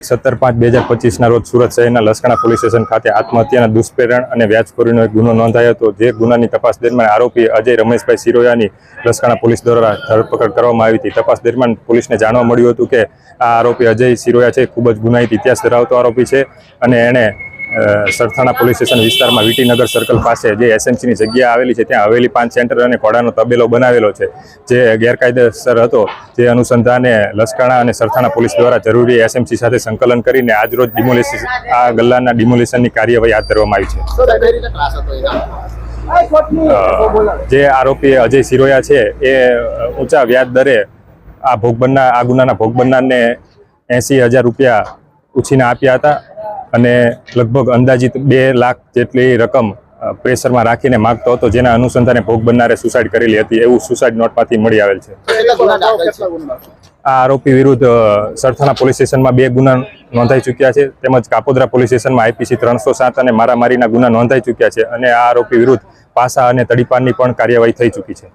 17/5/2025 રોજ સુરત શહેરના Laskana police station ખાતે આત્મહત્યાના દુષ્પ્રેરણ અને વ્યાજખોરીનો એક ગુનો નોંધાયો હતો. જે ગુનાની તપાસ દરમિયાન આરોપી અજય રમેશભાઈ સિરોયાની લસકાણા પોલીસ દ્વારા ધરપકડ કરવામાં આવી હતી. તપાસ દરમિયાન પોલીસને જાણવા મળ્યું હતું કે આ આરોપી અજય સિરોયા છે ખૂબ જ ગુનાહિત ઇતિહાસ ધરાવતો આરોપી છે અને એણે સરથાણા પોલીસ સ્ટેશન વિસ્તારમાં વિટીનગર સર્કલ પાસે જે એસએમસીની જગ્યા આવેલી છે ત્યાં હવેલી 5 સેન્ટર અને ઘોડાનો તબેલો બનાવેલો છે, જે ગેરકાયદેસર હતો. જે અનુસંધાને લસકાણા અને સરથાણા પોલીસ દ્વારા જરૂરી એસએમસી સાથે સંકલન કરીને આજરોજ આ ગલ્લાના ડિમોલિશનની કાર્યવાહી હાથ ધરવામાં આવી છે. જે આરોપી અજય સિરોયા છે એ ઊંચા વ્યાજ દરે આ ગુનાના ભોગ બનનારને 80,000 રૂપિયા ઉછીના આપ્યા હતા અને લગભગ અંદાજિત 2 લાખ જેટલી રકમ પ્રેશરમાં રાખીને માગતો હતો, જેના અનુસંધાને ભોગ બનનારે સુસાઇડ કરેલી હતી એવું સુસાઇડ નોટમાંથી મળી આવેલ છે. આ આરોપી વિરુદ્ધ સરથાણા પોલીસ સ્ટેશનમાં 2 ગુના નોંધાઈ ચૂક્યા છે, તેમજ કાપોદ્રા પોલીસ સ્ટેશનમાં IPC 307 અને મારામારીના ગુના નોંધાઈ ચૂક્યા છે અને આ આરોપી વિરુદ્ધ પાસા અને તડીપારની પણ કાર્યવાહી થઈ ચૂકી છે.